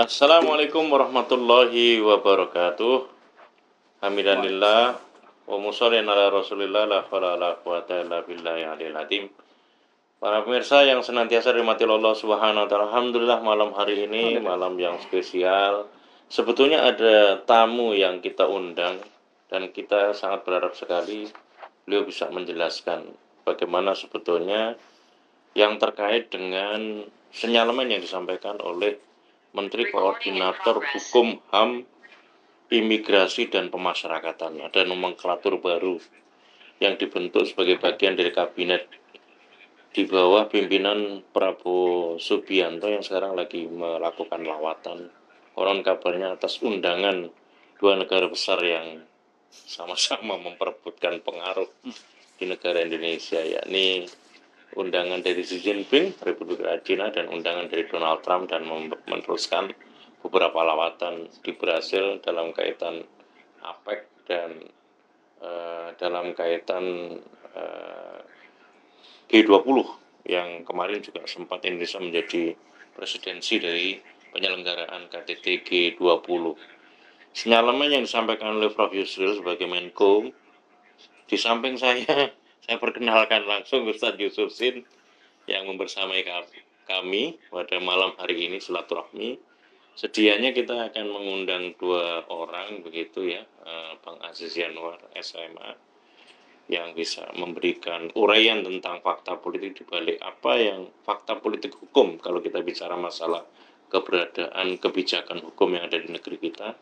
Assalamualaikum warahmatullahi wabarakatuh. Hamdanillah wa musholli ala Rasulillah la haula wala quwata illa billahi aliyil azim. Para pemirsa yang senantiasa dirahmati Allah Subhanahu wa taala, alhamdulillah malam hari ini malam yang spesial. Sebetulnya ada tamu yang kita undang dan kita sangat berharap sekali beliau bisa menjelaskan bagaimana sebetulnya yang terkait dengan sinyalemen yang disampaikan oleh Menteri Koordinator Hukum, HAM, Imigrasi dan Pemasyarakatan. Ada nomenklatur baru yang dibentuk sebagai bagian dari kabinet di bawah pimpinan Prabowo Subianto yang sekarang lagi melakukan lawatan. Konon kabarnya atas undangan dua negara besar yang sama-sama memperebutkan pengaruh di negara Indonesia, yakni undangan dari Xi Jinping, Republik Rakyat Cina, dan undangan dari Donald Trump, dan meneruskan beberapa lawatan di Brasil dalam kaitan APEC dan dalam kaitan G20 yang kemarin juga sempat Indonesia menjadi presidensi dari penyelenggaraan KTT G20. Sinyalemen yang disampaikan oleh Prof. Yusril sebagai Menko, di samping saya perkenalkan langsung Ustadz Yusuf Sin yang membersamai kami pada malam hari ini silaturahmi. Sedianya kita akan mengundang dua orang begitu ya, Bang Aziz Yanuar SMA yang bisa memberikan uraian tentang fakta politik di balik apa yang fakta politik hukum kalau kita bicara masalah keberadaan kebijakan hukum yang ada di negeri kita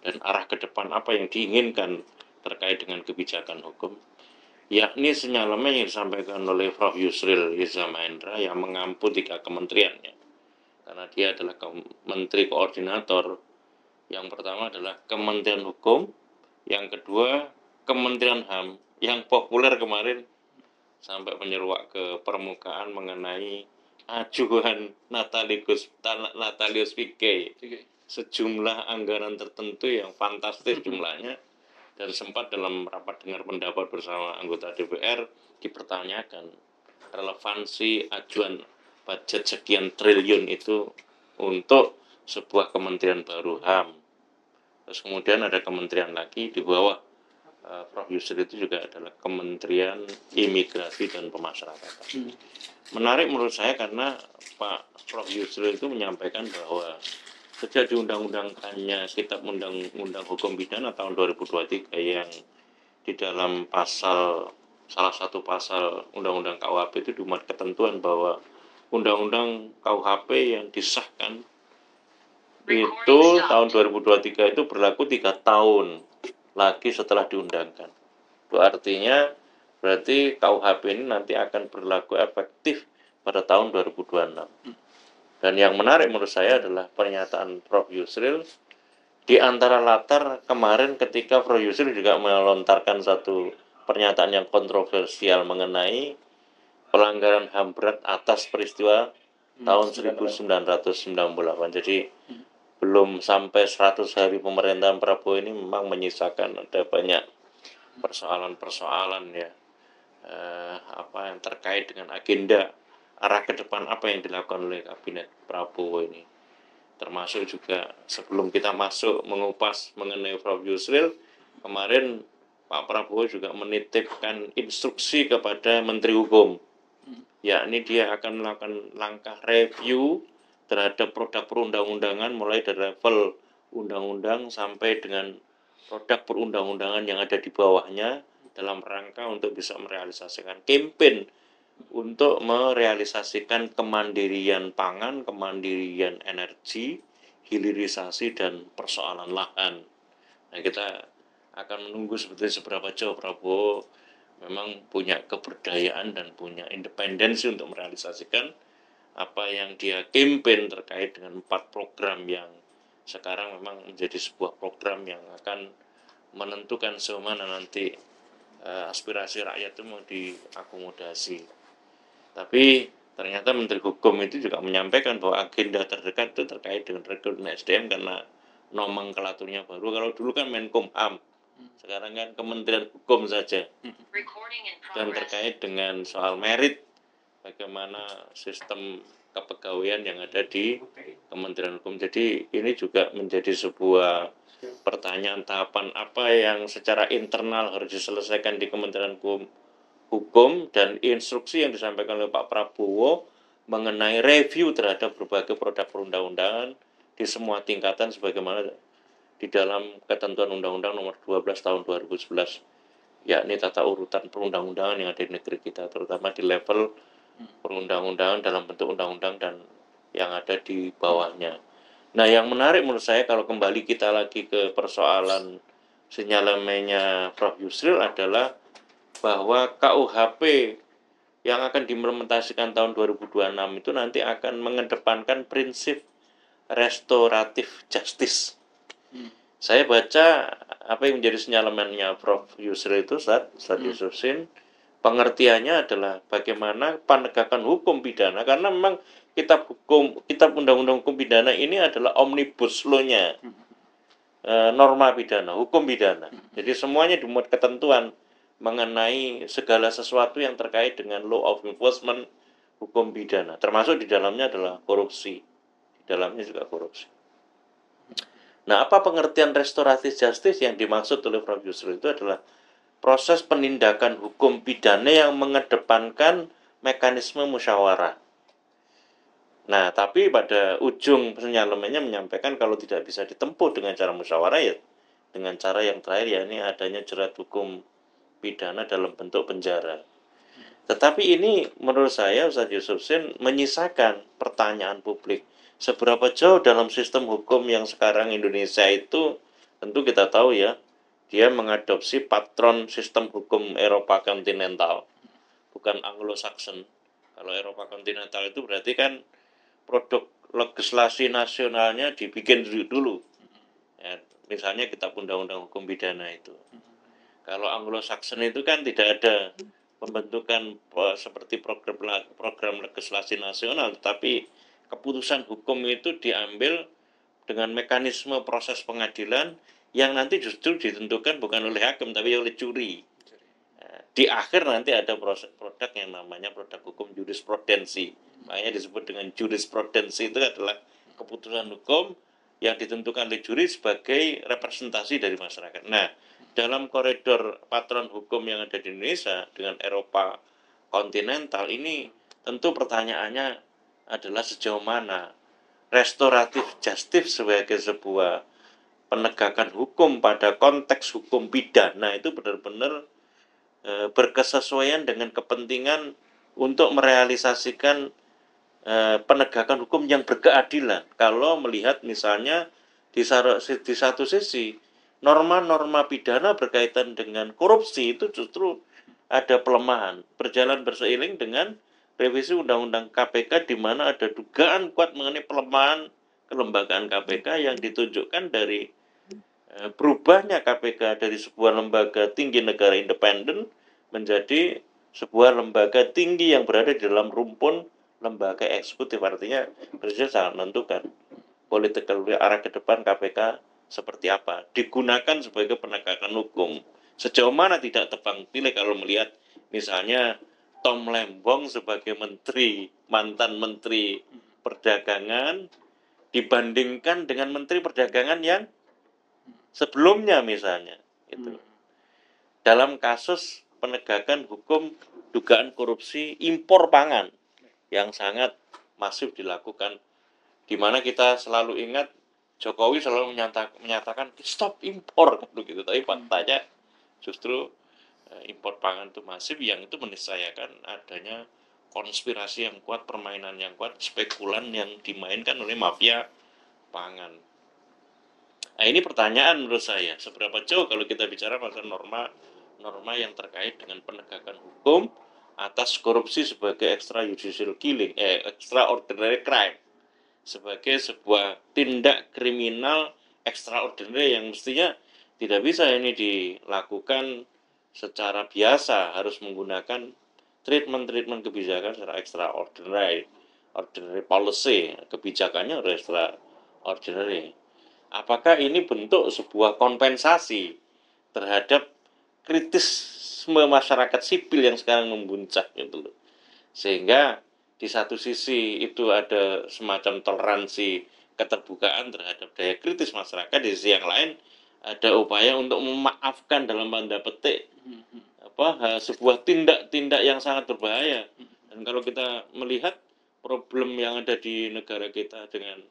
dan arah ke depan apa yang diinginkan terkait dengan kebijakan hukum, yakni sinyalemen yang disampaikan oleh Prof. Yusril Iza Mahendra yang mengampu 3 kementeriannya. Karena dia adalah Menteri Koordinator. Yang pertama adalah Kementerian Hukum, yang kedua Kementerian HAM, yang populer kemarin sampai menyeruak ke permukaan mengenai ajuan Natalius Pigai, sejumlah anggaran tertentu yang fantastis jumlahnya. Dan sempat dalam rapat dengar pendapat bersama anggota DPR dipertanyakan relevansi ajuan budget sekian triliun itu untuk sebuah kementerian baru HAM. Terus kemudian ada kementerian lagi di bawah Prof. Yusril itu juga adalah Kementerian Imigrasi dan Pemasyarakatan. Menarik menurut saya karena Pak Prof. Yusril itu menyampaikan bahwa sejak diundang-undangkannya Kitab Undang-Undang Hukum Pidana tahun 2023 yang di dalam salah satu pasal Undang-Undang KUHP itu dimuat ketentuan bahwa Undang-Undang KUHP yang disahkan itu tahun 2023 itu berlaku 3 tahun lagi setelah diundangkan. Itu artinya berarti KUHP ini nanti akan berlaku efektif pada tahun 2026. Dan yang menarik menurut saya adalah pernyataan Prof. Yusril di antara latar kemarin ketika Prof. Yusril juga melontarkan satu pernyataan yang kontroversial mengenai pelanggaran HAM berat atas peristiwa tahun 1998. Jadi belum sampai 100 hari pemerintahan Prabowo ini memang menyisakan ada banyak persoalan-persoalan ya, apa yang terkait dengan agenda arah ke depan apa yang dilakukan oleh kabinet Prabowo ini. Termasuk juga sebelum kita masuk mengupas mengenai Prof. Yusril, kemarin Pak Prabowo juga menitipkan instruksi kepada Menteri Hukum, yakni dia akan melakukan langkah review terhadap produk perundang-undangan mulai dari level undang-undang sampai dengan produk perundang-undangan yang ada di bawahnya dalam rangka untuk bisa merealisasikan campaign untuk merealisasikan kemandirian pangan, kemandirian energi, hilirisasi, dan persoalan lahan. Nah, kita akan menunggu sebetulnya seberapa jauh Prabowo memang punya keberdayaan dan punya independensi untuk merealisasikan apa yang dia campaign terkait dengan 4 program yang sekarang memang menjadi sebuah program yang akan menentukan semana nanti aspirasi rakyat itu mau diakomodasi. Tapi ternyata Menteri Hukum itu juga menyampaikan bahwa agenda terdekat itu terkait dengan rekrutmen SDM karena nomenklaturnya baru. Kalau dulu kan Menkumham, sekarang kan Kementerian Hukum saja. Dan terkait dengan soal merit bagaimana sistem kepegawaian yang ada di Kementerian Hukum. Jadi ini juga menjadi sebuah pertanyaan tahapan apa yang secara internal harus diselesaikan di Kementerian Hukum dan instruksi yang disampaikan oleh Pak Prabowo mengenai review terhadap berbagai produk perundang-undangan di semua tingkatan sebagaimana di dalam ketentuan Undang-Undang Nomor 12 Tahun 2011, yakni tata urutan perundang-undangan yang ada di negeri kita, terutama di level perundang-undangan dalam bentuk undang-undang dan yang ada di bawahnya. Nah, yang menarik menurut saya kalau kembali kita lagi ke persoalan sinyalemennya Prof. Yusril adalah bahwa KUHP yang akan diimplementasikan tahun 2026 itu nanti akan mengedepankan prinsip restoratif justice. Saya baca apa yang menjadi sinyalemennya Prof. Yusril itu Ustaz Yususin, pengertiannya adalah bagaimana penegakan hukum pidana, karena memang kitab undang-undang hukum pidana ini adalah omnibus law-nya, norma pidana, hukum pidana. Jadi semuanya dimuat ketentuan mengenai segala sesuatu yang terkait dengan law of enforcement hukum pidana, termasuk di dalamnya adalah korupsi. Di dalamnya juga korupsi. Nah, apa pengertian restoratif justice yang dimaksud oleh Prof. Yusril itu adalah proses penindakan hukum pidana yang mengedepankan mekanisme musyawarah. Nah, tapi pada ujung sinyalemennya menyampaikan kalau tidak bisa ditempuh dengan cara musyawarah, ya dengan cara yang terakhir, yakni adanya jerat hukum pidana dalam bentuk penjara. Tetapi ini menurut saya Ustaz Yusufsin menyisakan pertanyaan publik. Seberapa jauh dalam sistem hukum yang sekarang Indonesia itu, tentu kita tahu ya, dia mengadopsi patron sistem hukum Eropa kontinental, bukan Anglo-Saxon. Kalau Eropa kontinental itu berarti kan produk legislasi nasionalnya dibikin dulu. Ya, misalnya kitab undang-undang hukum pidana itu. Kalau Anglo-Saxon itu kan tidak ada pembentukan seperti program legislasi nasional, tetapi keputusan hukum itu diambil dengan mekanisme proses pengadilan yang nanti justru ditentukan bukan oleh hakim tapi oleh juri. Di akhir nanti ada produk yang namanya produk hukum jurisprudensi. Makanya disebut dengan jurisprudensi, itu adalah keputusan hukum yang ditentukan oleh juri sebagai representasi dari masyarakat. Nah, dalam koridor patron hukum yang ada di Indonesia dengan Eropa kontinental ini, tentu pertanyaannya adalah sejauh mana restoratif justice sebagai sebuah penegakan hukum pada konteks hukum pidana itu benar-benar berkesesuaian dengan kepentingan untuk merealisasikan penegakan hukum yang berkeadilan. Kalau melihat misalnya di satu sisi norma-norma pidana berkaitan dengan korupsi itu justru ada pelemahan, berjalan berseiring dengan revisi Undang-Undang KPK di mana ada dugaan kuat mengenai pelemahan kelembagaan KPK yang ditunjukkan dari berubahnya KPK dari sebuah lembaga tinggi negara independen menjadi sebuah lembaga tinggi yang berada di dalam rumpun lembaga eksekutif. Artinya presiden sangat menentukan political will arah ke depan KPK seperti apa, digunakan sebagai penegakan hukum. Sejauh mana tidak tebang pilih kalau melihat misalnya Tom Lembong sebagai menteri, mantan menteri perdagangan dibandingkan dengan menteri perdagangan yang sebelumnya misalnya itu. Dalam kasus penegakan hukum dugaan korupsi impor pangan yang sangat masif dilakukan, di mana kita selalu ingat Jokowi selalu menyatakan stop impor gitu, tapi faktanya justru impor pangan itu masif, yang itu meniscayakan adanya konspirasi yang kuat, permainan yang kuat, spekulan yang dimainkan oleh mafia pangan. Nah, ini pertanyaan menurut saya, seberapa jauh kalau kita bicara masalah norma yang terkait dengan penegakan hukum atas korupsi sebagai extrajudicial killing, extraordinary crime, sebagai sebuah tindak kriminal extraordinary yang mestinya tidak bisa ini dilakukan secara biasa, harus menggunakan treatment kebijakan secara extraordinary, ordinary policy, kebijakannya harus extraordinary. Apakah ini bentuk sebuah kompensasi terhadap kritisme masyarakat sipil yang sekarang membuncah gitu loh. Sehingga di satu sisi itu ada semacam toleransi keterbukaan terhadap daya kritis masyarakat, di sisi yang lain ada upaya untuk memaafkan dalam tanda petik sebuah tindak-tindak yang sangat berbahaya. Dan kalau kita melihat problem yang ada di negara kita dengan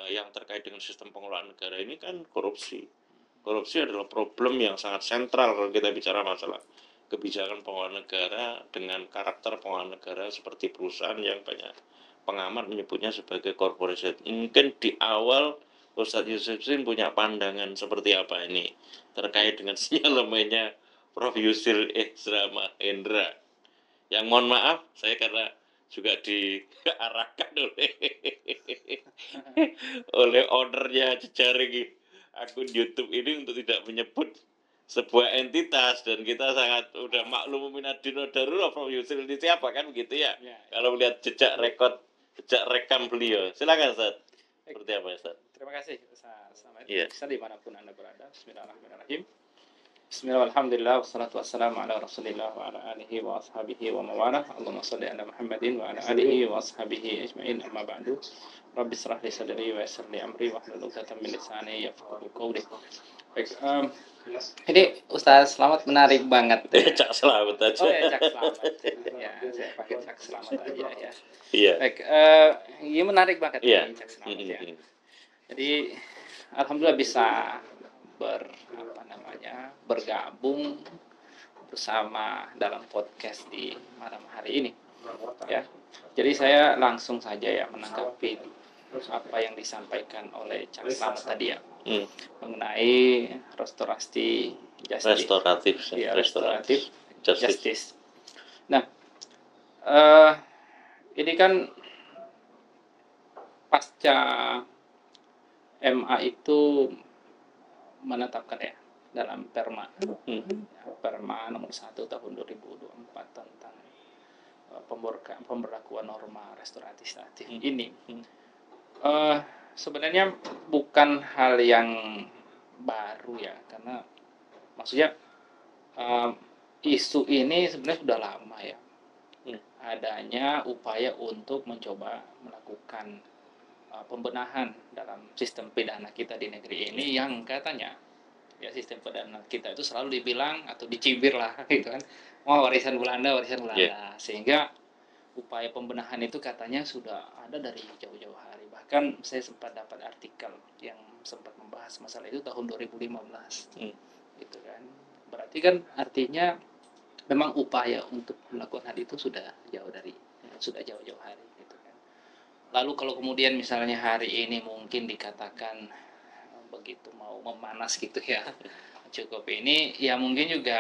yang terkait dengan sistem pengelolaan negara ini kan korupsi. Korupsi adalah problem yang sangat sentral kalau kita bicara masalah kebijakan pengelolaan negara dengan karakter pengelolaan negara seperti perusahaan yang banyak pengamat menyebutnya sebagai corporation. Mungkin di awal Ustadz Yusufzin punya pandangan seperti apa ini terkait dengan sinyalemennya Prof. Yusril Izzra Mahendra. Yang mohon maaf, saya karena juga diarahkan oleh ownernya jejaring akun YouTube ini untuk tidak menyebut sebuah entitas, dan kita sangat udah maklum minadino darurah Prof. Yusril ini siapa kan begitu ya. Kalau melihat jejak rekam beliau. Silakan Ustaz. Seperti apa Ustaz? Terima kasih Ustaz. Iya. Bisa dimanapun Anda berada. Bismillahirrahmanirrahim. Bismillahirrahmanirrahim. Wassalatu wassalamu ala Rasulillah wa ala alihi wa ashabihi wa mawalah. Allahumma shalli ala Muhammadin wa ala alihi wa ashabihi ajma'in. Amma ba'du. Rabbi shrah li sadri wa yassir li amri wa hlul 'uqdatam min lisani yafqahu qawli. Baik, ini Ustaz Slamet menarik banget. Cak Selamat aja. Oh ya, Cak Selamat. Ya, saya pakai Cak Selamat aja ya. Iya. Baik, ini menarik banget Iya. ini Cak Selamat ya. Jadi alhamdulillah bisa bergabung bersama dalam podcast di malam hari ini. Ya. Jadi saya langsung saja ya menanggapi apa yang disampaikan oleh Cak Selamat tadi ya. Mengenai restoratif justice. Nah, ini kan pasca MA itu menetapkan ya dalam Perma nomor 1 tahun 2024 tentang pemberlakuan norma restoratif ini. Sebenarnya bukan hal yang baru ya, karena maksudnya isu ini sebenarnya sudah lama ya. Adanya upaya untuk mencoba melakukan pembenahan dalam sistem pidana kita di negeri ini, yang katanya ya sistem pidana kita itu selalu dibilang atau dicibir lah gitu kan, warisan Belanda. Sehingga upaya pembenahan itu katanya sudah ada dari jauh-jauh hari. Bahkan saya sempat dapat artikel yang sempat membahas masalah itu tahun 2015. Gitu kan. Berarti kan artinya memang upaya untuk melakukan hal itu sudah jauh-jauh hari gitu kan. Lalu kalau kemudian misalnya hari ini mungkin dikatakan begitu mau memanas gitu ya, cukup ini ya mungkin juga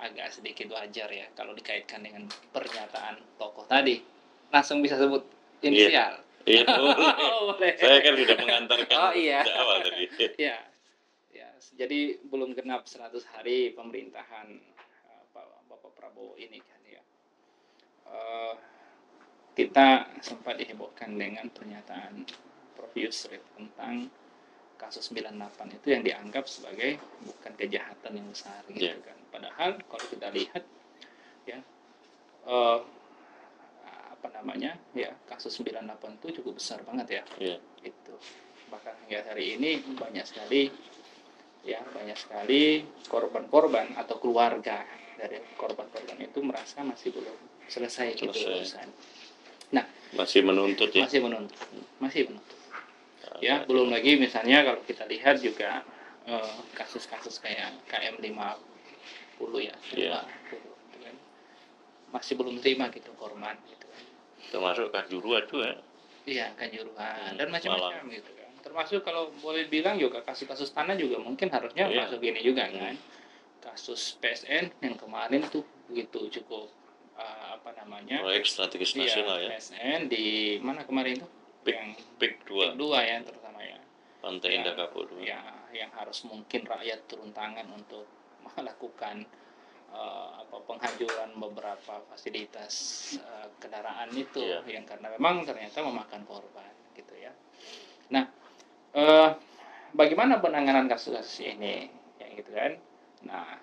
agak sedikit wajar ya kalau dikaitkan dengan pernyataan tokoh tadi. Langsung bisa sebut inisial. Iya, boleh. Saya kan sudah mengantarkan sejak awal tadi. Ya, jadi belum genap 100 hari pemerintahan Bapak Prabowo ini kan ya. Kita sempat dihebohkan dengan pernyataan Prof. Yusril tentang kasus 98 itu yang dianggap sebagai bukan kejahatan yang besar gitu kan. Padahal kalau kita lihat ya kasus 98 itu cukup besar banget ya. Itu bahkan hingga hari ini banyak sekali korban-korban atau keluarga dari korban-korban itu merasa masih belum selesai gitu urusan. Nah, masih menuntut. Ya, belum lagi misalnya kalau kita lihat juga kasus-kasus kayak KM50 ya. Gitu kan. Masih belum terima gitu korban gitu kan. Termasuk Kanjuruhan juga. Iya, Kanjuruhan dan macam-macam gitu kan. Termasuk kalau boleh bilang juga kasus-kasus tanah juga mungkin harusnya masuk ini juga kan. Kasus PSN yang kemarin tuh begitu cukup proyek strategis nasional ya. PSN di mana kemarin itu? PIK 2 ya terutama ya. Pantai Indah Kapuk 2. Ya, yang harus mungkin rakyat turun tangan untuk melakukan penghancuran beberapa fasilitas kendaraan itu yang karena memang ternyata memakan korban gitu ya. Nah, bagaimana penanganan kasus-kasus ini ya gitu kan. Nah,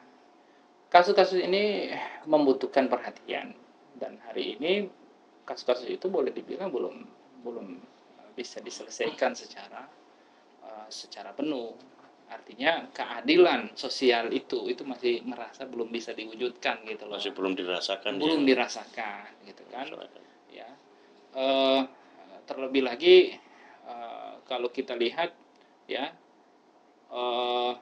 kasus-kasus ini membutuhkan perhatian Dan hari ini kasus-kasus itu boleh dibilang belum belum bisa diselesaikan secara penuh. Artinya keadilan sosial itu masih merasa belum bisa diwujudkan gitu loh. Masih belum dirasakan. Belum dirasakan gitu kan. Ya. Terlebih lagi kalau kita lihat ya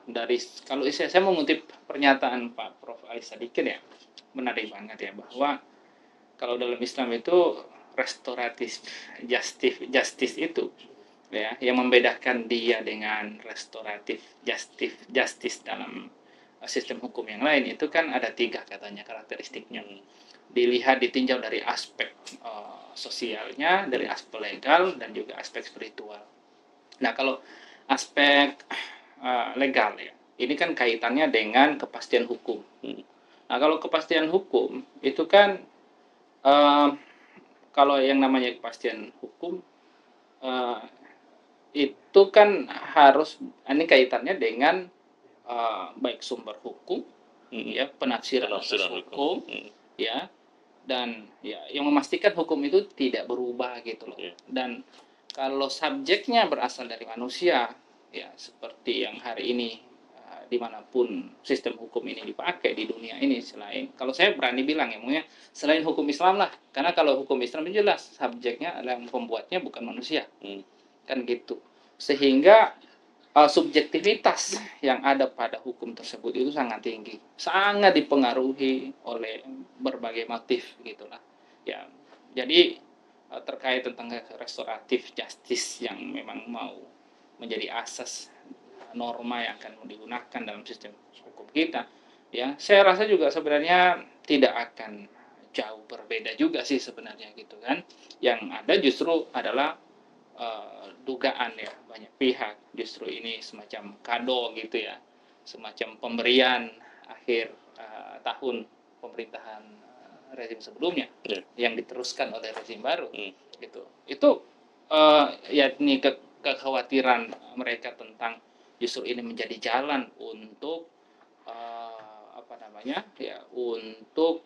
dari kalau saya mengutip pernyataan Pak Prof. Ali Sadikin ya, menarik banget ya, bahwa kalau dalam Islam itu restoratif justice itu ya, yang membedakan dia dengan restoratif justice dalam sistem hukum yang lain itu kan ada 3 katanya karakteristiknya. Dilihat ditinjau dari aspek sosialnya, dari aspek legal, dan juga aspek spiritual. Nah, kalau aspek legal ya, ini kan kaitannya dengan kepastian hukum. Nah, kalau kepastian hukum itu kan kalau yang namanya kepastian hukum itu kan harus, ini kaitannya dengan baik sumber hukum, ya, penafsiran hukum, ya, dan ya yang memastikan hukum itu tidak berubah gitu loh. Dan kalau subjeknya berasal dari manusia, ya seperti yang hari ini dimanapun sistem hukum ini dipakai di dunia ini, selain, kalau saya berani bilang ya, mungkin selain hukum Islam lah, karena kalau hukum Islam itu jelas subjeknya adalah pembuatnya bukan manusia, kan gitu, sehingga subjektivitas yang ada pada hukum tersebut itu sangat tinggi, sangat dipengaruhi oleh berbagai motif gitulah ya. Jadi terkait tentang restoratif justice yang memang mau menjadi asas norma yang akan digunakan dalam sistem hukum kita ya, saya rasa juga sebenarnya tidak akan jauh berbeda juga sih sebenarnya gitu kan. Yang ada justru adalah dugaan ya banyak pihak, justru ini semacam kado gitu ya, semacam pemberian akhir tahun pemerintahan rezim sebelumnya yang diteruskan oleh rezim baru gitu. Itu yakni kekhawatiran mereka tentang justru ini menjadi jalan untuk untuk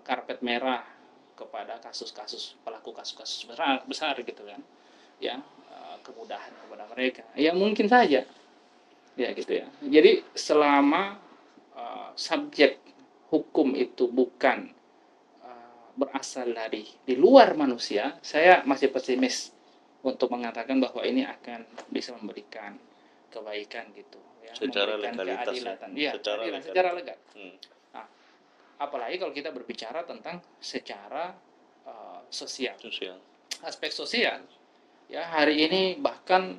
karpet merah kepada kasus-kasus pelaku kasus-kasus besar gitu kan ya, kemudahan kepada mereka ya, mungkin saja ya gitu ya. Jadi selama subjek hukum itu bukan berasal dari di luar manusia, saya masih pesimis untuk mengatakan bahwa ini akan bisa memberikan kebaikan gitu ya, secara memberikan keadilan ya, secara legal. Nah, apalagi kalau kita berbicara tentang secara sosial, aspek sosial ya, hari ini bahkan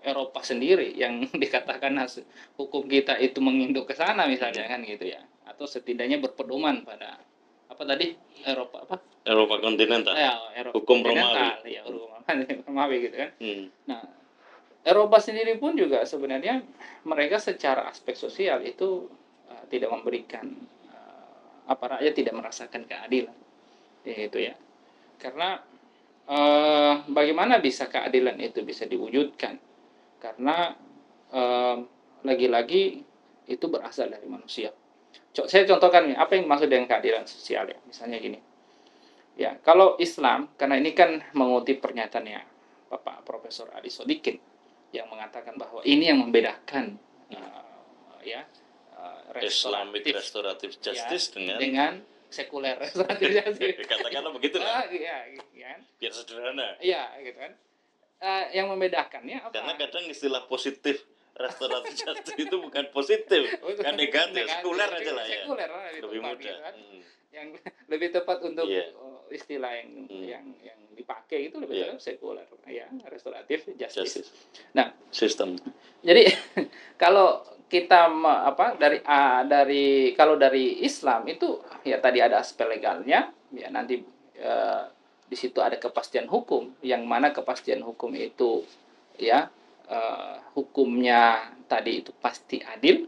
Eropa sendiri yang dikatakan hukum kita itu menginduk ke sana misalnya kan gitu ya, atau setidaknya berpedoman pada apa tadi, Eropa kontinental ya, hukum Romawi ya, Romawi gitu kan. Nah, Eropa sendiri pun juga sebenarnya mereka secara aspek sosial itu tidak memberikan rakyat tidak merasakan keadilan itu ya, karena bagaimana bisa keadilan itu bisa diwujudkan, karena lagi-lagi itu berasal dari manusia. Saya contohkan nih, apa yang dimaksud dengan keadilan sosial ya, misalnya gini ya, kalau Islam, karena ini kan mengutip pernyataannya Bapak Profesor Ali Sadikin yang mengatakan bahwa ini yang membedakan Islamic restoratif justice ya, dengan sekuler restoratif justice. Katakanlah begitu lah. Iya, biar sederhana. Iya, gitu kan. Yang membedakannya apa? Karena kadang istilah positif restoratif justice itu bukan positif, kan negatif, sekuler aja lah ya. Sekuler lebih mudah. Kan? Yang lebih tepat untuk istilah yang dipakai itu lebih tepat sekuler ya, restoratif justice. Nah, sistem. Jadi kalau kita kalau dari Islam itu ya tadi ada aspek legalnya ya, nanti di situ ada kepastian hukum, yang mana kepastian hukum itu ya hukumnya tadi itu pasti adil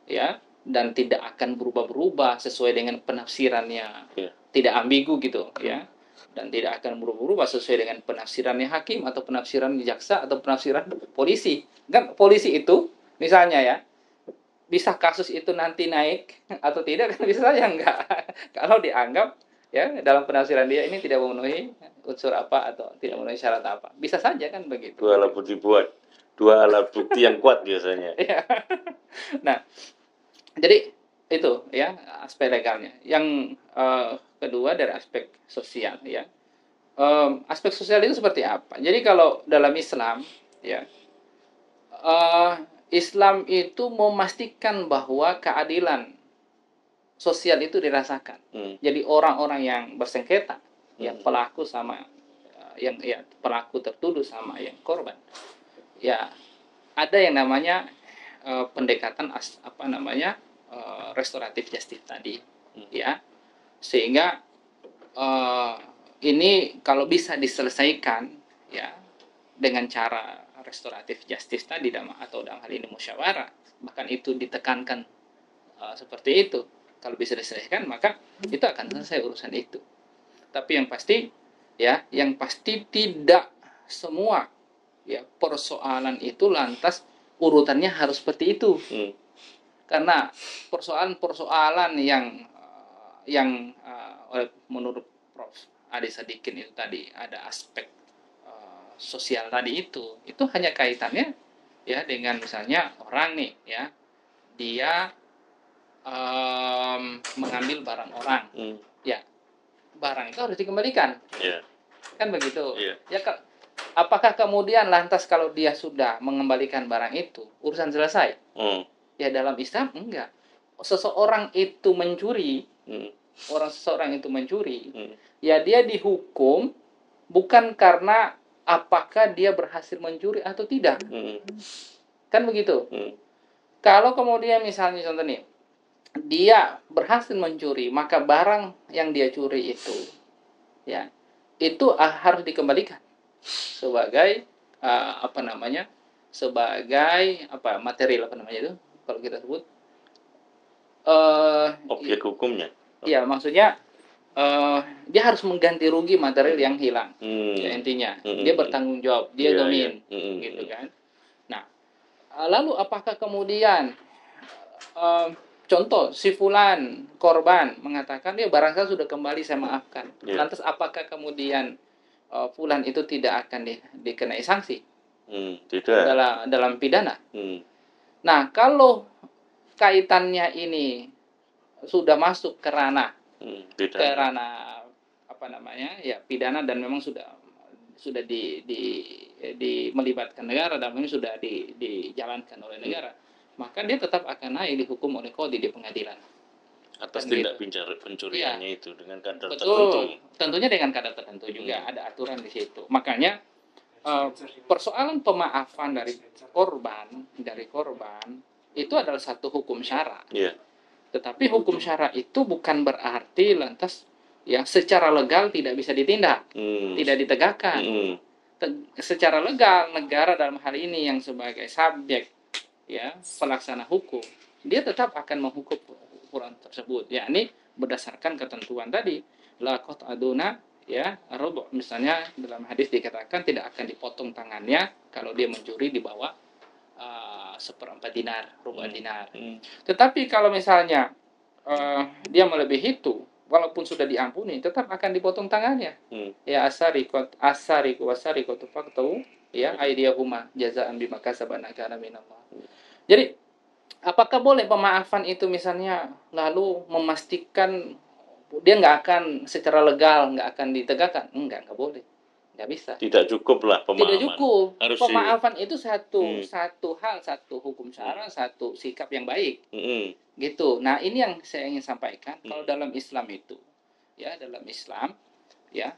ya, dan tidak akan berubah-berubah sesuai dengan penafsirannya, tidak ambigu gitu ya, dan tidak akan berubah-ubah sesuai dengan penafsirannya hakim atau penafsiran jaksa atau penafsiran polisi. Kan polisi itu misalnya ya bisa kasus itu nanti naik atau tidak kan bisa saja enggak. Kalau dianggap ya dalam penafsiran dia ini tidak memenuhi unsur apa atau tidak memenuhi syarat apa. Bisa saja kan begitu. Dua alat bukti yang kuat biasanya. Iya. Nah, jadi itu ya aspek legalnya. Yang kedua dari aspek sosial ya. Aspek sosial itu seperti apa? Jadi kalau dalam Islam ya, Islam itu memastikan bahwa keadilan sosial itu dirasakan. Jadi orang-orang yang bersengketa, yang pelaku sama yang ya pelaku tertuduh sama yang korban, ya ada yang namanya pendekatan restoratif justice tadi, ya sehingga ini kalau bisa diselesaikan ya dengan cara restoratif justice tadi atau dalam hal ini musyawarah, bahkan itu ditekankan seperti itu, kalau bisa diselesaikan maka itu akan selesai urusan itu. Tapi yang pasti tidak semua ya persoalan itu lantas urutannya harus seperti itu. Karena persoalan yang menurut Prof. Adi Sadikin itu tadi ada aspek sosial tadi itu hanya kaitannya ya dengan misalnya orang nih ya, dia mengambil barang orang, ya barang itu harus dikembalikan, kan begitu. Ya apakah kemudian lantas kalau dia sudah mengembalikan barang itu urusan selesai? Ya dalam Islam enggak. Seseorang itu mencuri, ya dia dihukum bukan karena apakah dia berhasil mencuri atau tidak. Kan begitu. Kalau kemudian misalnya contoh nih, dia berhasil mencuri, maka barang yang dia curi itu ya itu harus dikembalikan sebagai sebagai material itu kalau kita sebut objek hukumnya. Ya maksudnya dia harus mengganti rugi material yang hilang. Ya, intinya dia bertanggung jawab, dia domin, gitu kan. Nah, lalu apakah kemudian contoh si fulan korban mengatakan dia barang saya sudah kembali, saya maafkan. Lantas apakah kemudian fulan itu tidak akan dikenai sanksi? Tidak. Dalam pidana. Nah, kalau kaitannya ini sudah masuk ke ranah pidana dan memang sudah melibatkan negara dan ini sudah dijalankan oleh negara, maka dia tetap akan naik dihukum oleh qadhi di pengadilan atas tindak pencuriannya itu dengan kadar tertentu. Tentunya dengan kadar tertentu juga ada aturan di situ. Makanya persoalan pemaafan dari korban itu adalah satu hukum syara. Tetapi hukum syara itu bukan berarti lantas ya secara legal tidak bisa ditindak, tidak ditegakkan. Secara legal negara dalam hal ini yang sebagai subjek ya pelaksana hukum, dia tetap akan menghukum ukuran tersebut, yakni berdasarkan ketentuan tadi la qat'aduna ya rubu', misalnya dalam hadis dikatakan tidak akan dipotong tangannya kalau dia mencuri di bawah 1/4 dinar, rubu' dinar. Tetapi kalau misalnya dia melebihi itu, walaupun sudah diampuni, tetap akan dipotong tangannya. Ya asariqu wasariqatu faqtu ya aydiyahuma jazaan bima kasabana kana minallah. Jadi apakah boleh pemaafan itu misalnya lalu memastikan dia nggak akan secara legal nggak akan ditegakkan? Nggak boleh. Nggak bisa. Tidak cukup lah pemaafan. Tidak cukup. Pemaafan itu satu hal, satu hukum syara, satu sikap yang baik. Gitu. Nah, ini yang saya ingin sampaikan. Kalau dalam Islam itu, ya dalam Islam, ya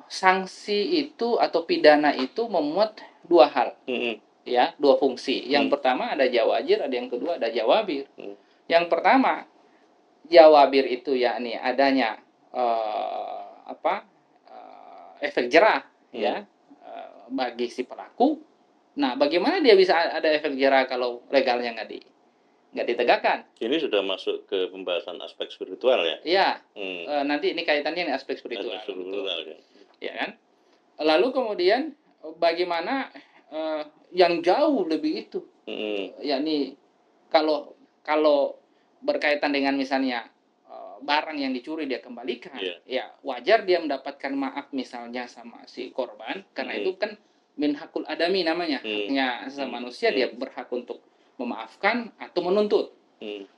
sanksi itu atau pidana itu memuat dua hal, ya dua fungsi. Yang pertama ada jawajir, ada yang kedua ada jawabir. Yang pertama jawabir itu yakni adanya efek jerah ya bagi si pelaku. Nah, bagaimana dia bisa ada efek jerah kalau legalnya nggak ditegakkan? Ini sudah masuk ke pembahasan aspek spiritual ya? Iya. Nanti ini kaitannya dengan aspek spiritual. Ya kan? Lalu kemudian bagaimana yang jauh lebih itu, yakni kalau kalau berkaitan dengan misalnya barang yang dicuri dia kembalikan, ya wajar dia mendapatkan maaf misalnya sama si korban, karena itu kan min hakul adami namanya, haknya sesama manusia, dia berhak untuk memaafkan atau menuntut.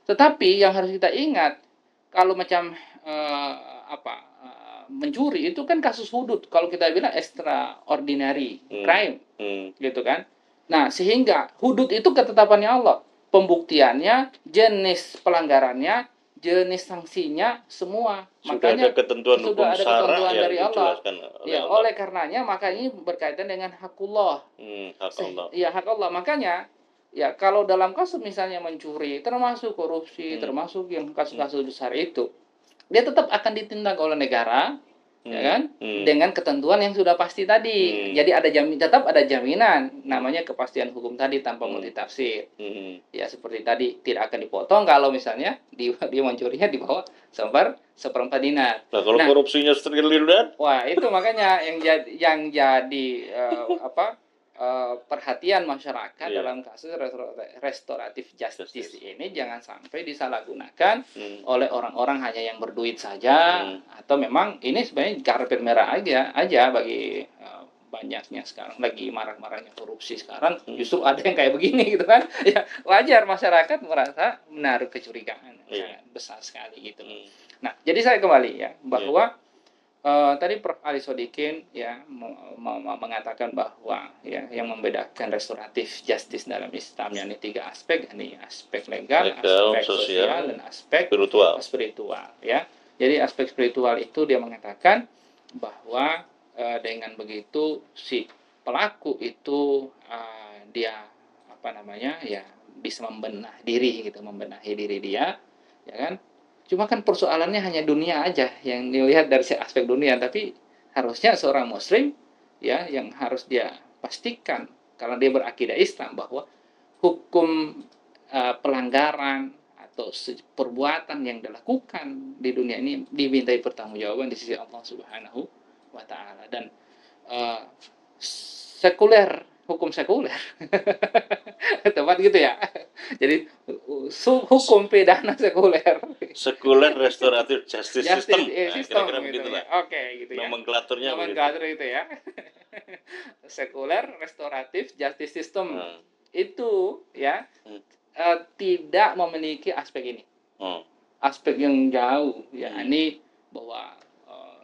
Tetapi yang harus kita ingat, kalau macam mencuri itu kan kasus hudud, kalau kita bilang extraordinary crime, gitu kan. Nah, sehingga hudud itu ketetapannya Allah, pembuktiannya, jenis pelanggarannya, jenis sanksinya, semua. Sudah makanya ada ketentuan hukum syara yang dari Allah. Ya, oleh karenanya makanya berkaitan dengan hakullah. Hak Allah. Ya, hak Allah. Makanya ya kalau dalam kasus misalnya mencuri, termasuk korupsi, termasuk yang kasus-kasus besar itu, dia tetap akan ditindak oleh negara, ya kan? Dengan ketentuan yang sudah pasti tadi. Jadi ada tetap ada jaminan, namanya kepastian hukum tadi tanpa multitafsir. Ya seperti tadi, tidak akan dipotong kalau misalnya dia mencurinya di bawah seperempat dinar. Nah, kalau korupsinya triliunan, wah itu makanya yang jadi perhatian masyarakat dalam kasus restoratif justice ini jangan sampai disalahgunakan oleh orang-orang hanya yang berduit saja, atau memang ini sebenarnya karpet merah aja bagi banyaknya sekarang lagi marak-maraknya korupsi sekarang, justru ada yang kayak begini gitu kan. Ya wajar masyarakat merasa menaruh kecurigaan besar sekali gitu. Nah, jadi saya kembali ya bahwa tadi Prof. Ali Sodikin ya mengatakan bahwa ya yang membedakan restoratif justice dalam Islam yakni 3 aspek, yakni aspek legal, aspek sosial, dan aspek spiritual ya. Jadi aspek spiritual itu dia mengatakan bahwa dengan begitu si pelaku itu dia bisa membenahi diri dia, ya kan. Cuma kan persoalannya hanya dunia aja yang dilihat dari aspek dunia, tapi harusnya seorang muslim ya yang harus dia pastikan kalau dia berakidah Islam bahwa hukum pelanggaran atau perbuatan yang dilakukan di dunia ini dimintai pertanggungjawaban di sisi Allah Subhanahu wa taala. Dan hukum sekuler tepat gitu ya. Jadi hukum pidana sekuler restoratif justice system. Kira-kira gitu begitulah. Oke, gitu ya. Nomenklaturnya itu ya. Sekuler restoratif justice system itu ya tidak memiliki aspek ini. Aspek yang jauh, yakni bahwa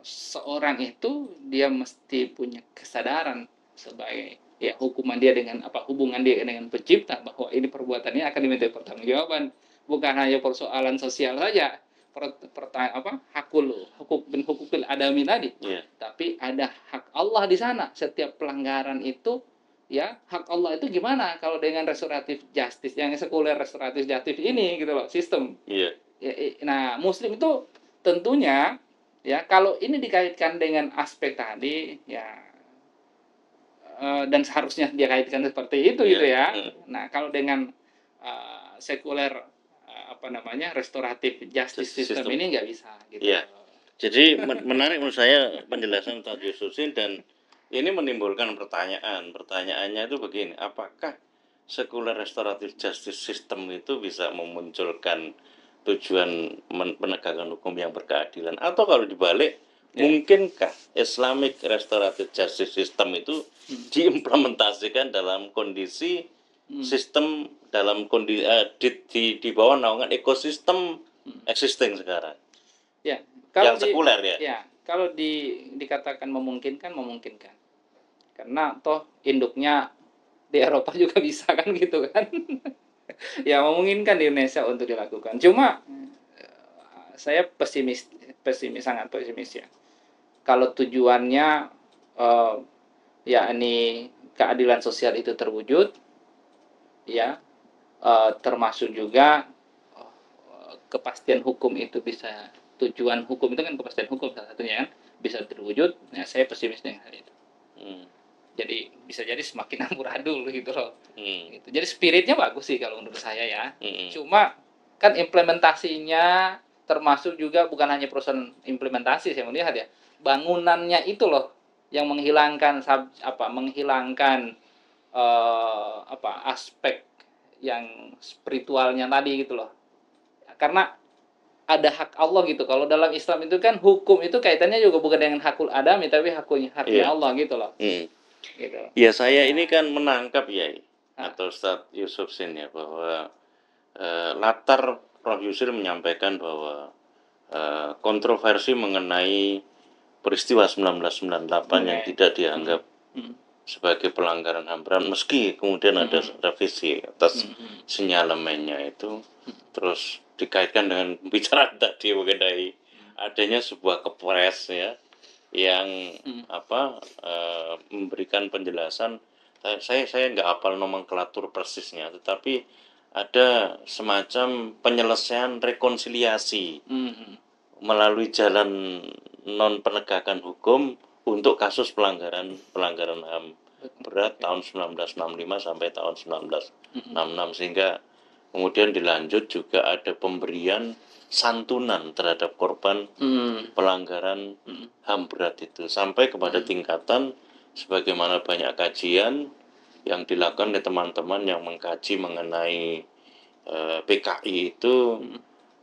seorang itu dia mesti punya kesadaran sebagai hukuman dia dengan hubungan dia dengan pencipta, bahwa ini perbuatannya akan diminta pertanggungjawaban, bukan hanya persoalan sosial saja, hukukul adami tadi, tapi ada hak Allah di sana. Setiap pelanggaran itu ya hak Allah itu gimana kalau dengan restoratif justice yang sekuler restoratif justice ini gitu loh, sistem. Nah, muslim itu tentunya ya kalau ini dikaitkan dengan aspek tadi ya, dan seharusnya dia kaitkan seperti itu gitu ya. Nah, kalau dengan sekuler restoratif justice system ini nggak bisa gitu. Ya. Jadi menarik menurut saya penjelasan Ustaz Yususin, dan ini menimbulkan pertanyaan. Pertanyaannya itu begini, apakah sekuler restoratif justice system itu bisa memunculkan tujuan penegakan hukum yang berkeadilan, atau kalau dibalik, mungkinkah Islamic Restorative Justice System itu diimplementasikan dalam kondisi sistem, dalam kondisi di bawah naungan ekosistem existing sekarang? Ya, kalau yang sekuler kalau dikatakan memungkinkan, karena toh induknya di Eropa juga bisa kan gitu kan. Ya memungkinkan di Indonesia untuk dilakukan. Cuma saya sangat pesimis ya. Kalau tujuannya yakni keadilan sosial itu terwujud, ya termasuk juga kepastian hukum itu bisa, tujuan hukum itu kan kepastian hukum salah satunya kan bisa terwujud. Nah, saya pesimis dengan hal itu. Jadi bisa jadi semakin amburadul gitu loh. Gitu. Jadi spiritnya bagus sih kalau menurut saya ya. Cuma kan implementasinya termasuk juga bukan hanya perusahaan implementasi, saya melihat ya, bangunannya itu loh yang menghilangkan aspek yang spiritualnya tadi gitu loh. Karena ada hak Allah gitu. Kalau dalam Islam itu kan hukum itu kaitannya juga bukan dengan hakul adami, tapi haknya Iya. Allah gitu loh. Gitu. Ya saya ini kan menangkap ya Ah. atau Ustadz Yusuf Sin ya bahwa latar Prof. Yusril menyampaikan bahwa kontroversi mengenai peristiwa 1998 yang tidak dianggap sebagai pelanggaran HAM berat meski kemudian ada revisi atas sinyalemennya itu, terus dikaitkan dengan pembicaraan tadi mengenai adanya sebuah kepres ya yang memberikan penjelasan. Saya nggak hafal nomenklatur persisnya, tetapi ada semacam penyelesaian rekonsiliasi melalui jalan non penegakan hukum untuk kasus pelanggaran HAM berat tahun 1965 sampai tahun 1966, sehingga kemudian dilanjut juga ada pemberian santunan terhadap korban pelanggaran HAM berat itu sampai kepada tingkatan sebagaimana banyak kajian yang dilakukan oleh teman-teman yang mengkaji mengenai PKI itu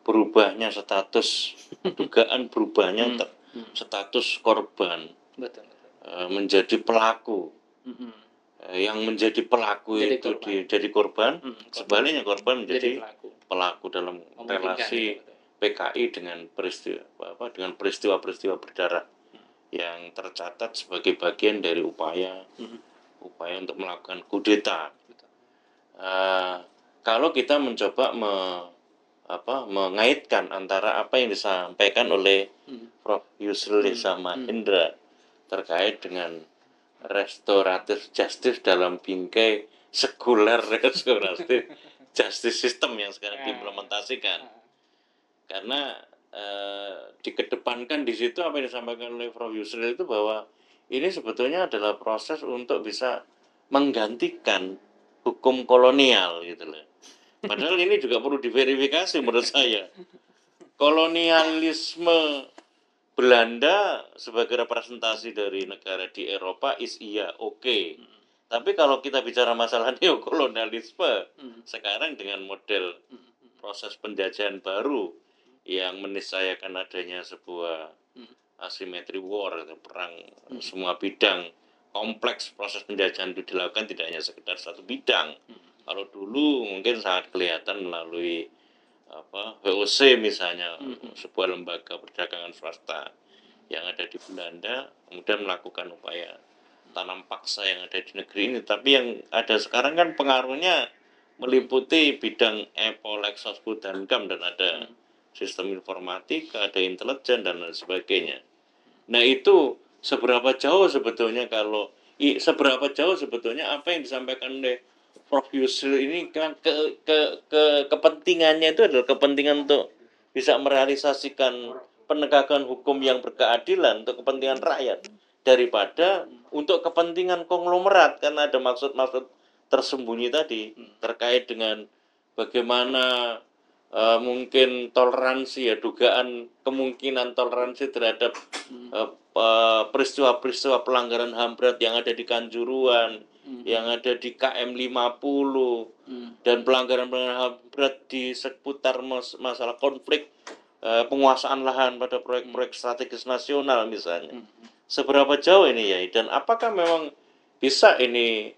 berubahnya status dugaan berubahnya status korban menjadi pelaku. Yang menjadi pelaku itu jadi korban, sebaliknya korban menjadi pelaku dalam relasi PKI dengan peristiwa-peristiwa berdarah yang tercatat sebagai bagian dari upaya untuk melakukan kudeta. Kalau kita mencoba mengaitkan antara apa yang disampaikan oleh Prof. Yusril sama Indra terkait dengan restoratif justice dalam bingkai sekuler restoratif justice system yang sekarang diimplementasikan, karena dikedepankan di situ apa yang disampaikan oleh Prof. Yusril itu bahwa ini sebetulnya adalah proses untuk bisa menggantikan hukum kolonial gitu loh. Padahal ini juga perlu diverifikasi menurut saya. Kolonialisme Belanda sebagai representasi dari negara di Eropa oke. Tapi kalau kita bicara masalah neokolonialisme sekarang dengan model proses penjajahan baru yang meniscayakan adanya sebuah asymmetry war atau perang semua bidang, kompleks proses penjajahan itu dilakukan tidak hanya sekedar satu bidang. Kalau dulu mungkin sangat kelihatan melalui VOC misalnya, sebuah lembaga perdagangan swasta yang ada di Belanda kemudian melakukan upaya tanam paksa yang ada di negeri ini. Tapi yang ada sekarang kan pengaruhnya meliputi bidang Epolek, Sosbud, dan GAM, dan ada sistem informatika, ada intelijen dan lain sebagainya. Nah itu seberapa jauh sebetulnya apa yang disampaikan oleh Prof. Yusril ini kan kepentingannya itu adalah kepentingan untuk bisa merealisasikan penegakan hukum yang berkeadilan untuk kepentingan rakyat daripada untuk kepentingan konglomerat, karena ada maksud-maksud tersembunyi tadi terkait dengan bagaimana mungkin toleransi ya, dugaan kemungkinan toleransi terhadap peristiwa-peristiwa pelanggaran HAM berat yang ada di Kanjuruhan, yang ada di KM 50 dan pelanggaran HAM berat di seputar masalah konflik penguasaan lahan pada proyek-proyek strategis nasional misalnya. Seberapa jauh ini ya, dan apakah memang bisa ini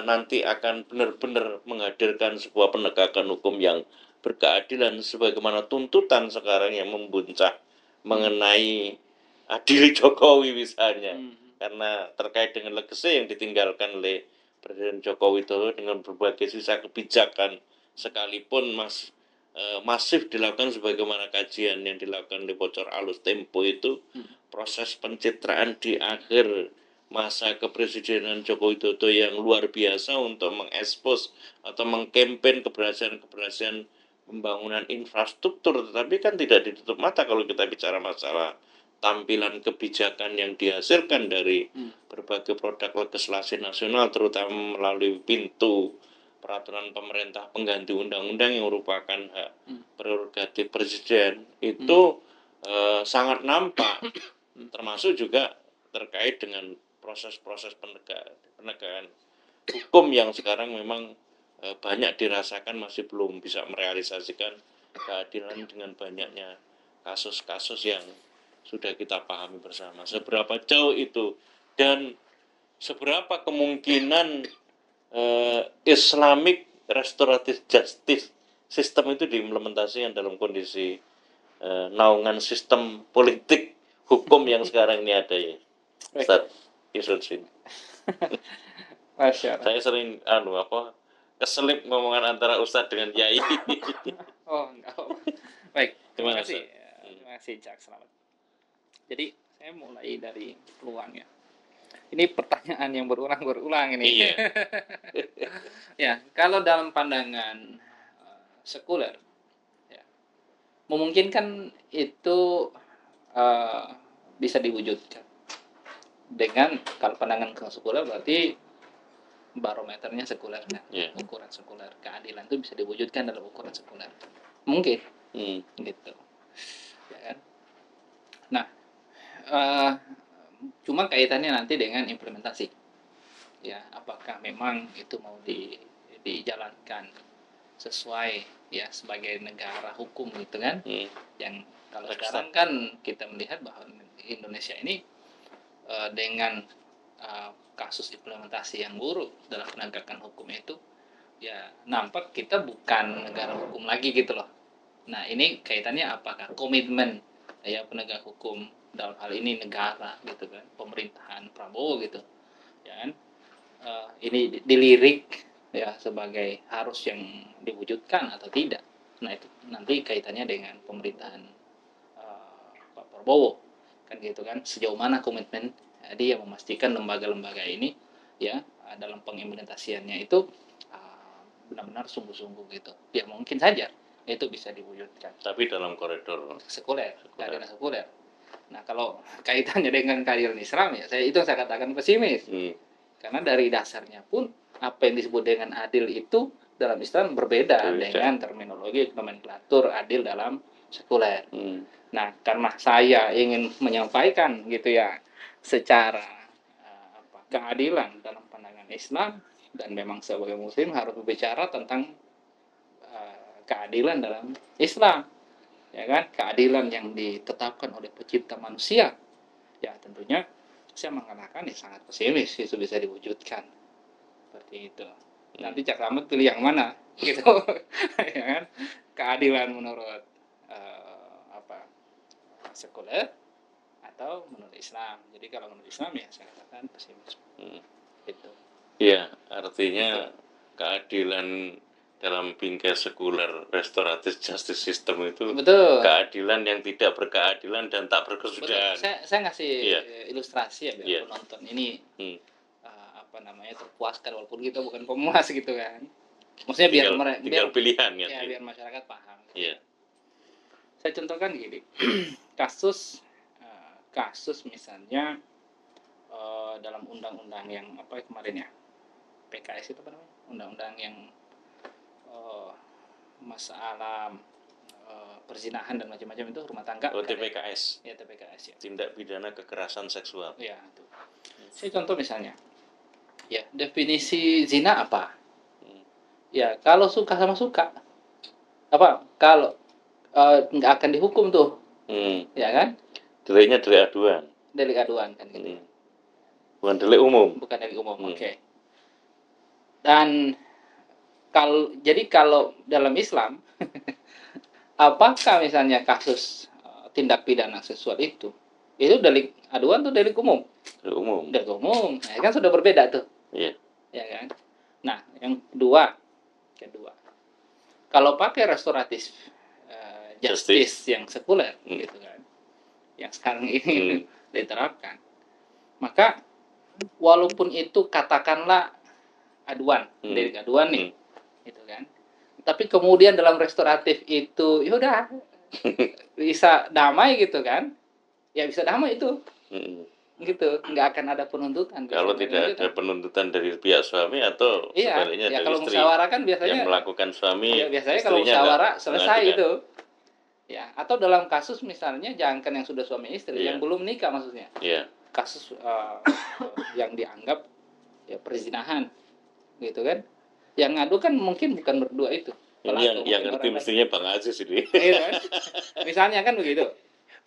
nanti akan benar-benar menghadirkan sebuah penegakan hukum yang berkeadilan sebagaimana tuntutan sekarang yang membuncah mengenai adili Jokowi misalnya, karena terkait dengan legacy yang ditinggalkan oleh Presiden Joko Widodo dengan berbagai sisa kebijakan sekalipun masif dilakukan sebagaimana kajian yang dilakukan di Bocor Alus Tempo itu, proses pencitraan di akhir masa kepresidenan Joko Widodo yang luar biasa untuk mengekspos atau mengkampen keberhasilan pembangunan infrastruktur, tetapi kan tidak ditutup mata kalau kita bicara masalah tampilan kebijakan yang dihasilkan dari berbagai produk legislasi nasional, terutama melalui pintu peraturan pemerintah pengganti undang-undang yang merupakan hak prerogatif presiden itu sangat nampak, termasuk juga terkait dengan proses-proses penegakan hukum yang sekarang memang banyak dirasakan, masih belum bisa merealisasikan keadilan dengan banyaknya kasus-kasus yang sudah kita pahami bersama. Seberapa jauh itu dan seberapa kemungkinan Islamic Restorative Justice sistem itu diimplementasikan dalam kondisi naungan sistem politik hukum yang sekarang ini ada ya. Ustaz Yusudin. Masya Allah. Saya sering keselip ngomongan antara Ustadz dengan Yai. Oh, enggak. Baik, terima Gimana, kasih. Ustaz? Terima kasih, Cak. Selamat. Jadi, saya mulai dari peluang ya. Ini pertanyaan yang berulang-ulang ini. Iya. Ya, kalau dalam pandangan sekuler, ya, memungkinkan itu bisa diwujudkan. Dengan, kalau pandangan sekuler berarti barometernya sekuler kan, Yeah. ukuran sekuler, keadilan itu bisa diwujudkan dalam ukuran sekuler, mungkin, gitu, ya kan. Nah, cuma kaitannya nanti dengan implementasi, ya, apakah memang itu mau dijalankan sesuai ya sebagai negara hukum gitu kan, yang kalau sekarang kan kita melihat bahwa Indonesia ini dengan kasus implementasi yang buruk dalam penegakan hukum itu, ya nampak kita bukan negara hukum lagi gitu loh. Nah, ini kaitannya apakah komitmen ya penegak hukum dalam hal ini negara gitu kan, pemerintahan Prabowo gitu, ya kan, ini dilirik ya sebagai harus yang diwujudkan atau tidak. Nah, itu nanti kaitannya dengan pemerintahan Pak Prabowo kan gitu kan, sejauh mana komitmen dia memastikan lembaga-lembaga ini ya dalam pengimplementasiannya itu benar-benar sungguh-sungguh gitu. Ya mungkin saja itu bisa diwujudkan. Tapi dalam koridor Sekuler. Keadilan sekuler. Nah, kalau kaitannya dengan keadilan Islam ya saya katakan pesimis. Karena dari dasarnya pun apa yang disebut dengan adil itu dalam Islam berbeda dengan terminologi nomenklatur adil dalam sekuler. Nah, karena saya ingin menyampaikan gitu ya secara keadilan dalam pandangan Islam, dan memang sebagai muslim harus berbicara tentang keadilan dalam Islam, ya kan, keadilan yang ditetapkan oleh pencipta manusia, ya tentunya saya mengatakan ya sangat pesimis itu bisa diwujudkan seperti itu. Nanti Cak Slamet pilih yang mana gitu. Ya kan, keadilan menurut sekuler atau menurut Islam. Jadi kalau menurut Islam ya saya katakan pesimis. Gitu. Iya, artinya keadilan dalam bingkai sekuler restoratif justice system itu Betul. Keadilan yang tidak berkeadilan dan tak berkesudahan. Saya ngasih ilustrasi ya biar penonton ini terpuaskan, walaupun kita bukan pemuas gitu kan. Maksudnya biar pilihan ya. Ya, biar masyarakat paham. Iya. Saya contohkan gini. kasus misalnya dalam undang-undang yang kemarin ya, PKS itu apa namanya, undang-undang yang masalah perzinahan dan macam-macam itu, rumah tangga. TPKS. Ya, TPKS ya. Tindak pidana kekerasan seksual. Ya, itu. Saya contoh misalnya, ya definisi zina apa? Ya kalau suka sama suka, kalau nggak akan dihukum tuh, ya kan? Deliknya delik aduan. Delik aduan kan gitu. Bukan delik umum. Bukan delik umum. Oke. Dan kalau dalam Islam, apakah misalnya kasus tindak pidana seksual itu delik aduan tuh delik umum? Delik umum. Nah, kan sudah berbeda tuh. Iya. Ya kan? Nah, yang kedua, kalau pakai restoratif justice yang sekuler gitu kan, yang sekarang ini diterapkan, maka walaupun itu katakanlah aduan, delik aduan nih, gitu kan, tapi kemudian dalam restoratif itu yaudah bisa damai gitu kan, ya bisa damai itu, gitu, nggak akan ada penuntutan. Kalau tidak ada penuntutan dari pihak suami atau sebaliknya dari kalau istri musyawarah kan biasanya yang melakukan suami, ya biasanya kalau musyawarah selesai itu. Ya, atau dalam kasus misalnya jangankan yang sudah suami istri, yang belum nikah maksudnya. Kasus yang dianggap ya perzinahan, gitu kan. Yang ngadu kan mungkin bukan berdua itu. Ini yang mungkin ngerti orang mestinya Bang Aziz ini. Iya kan? Misalnya kan begitu.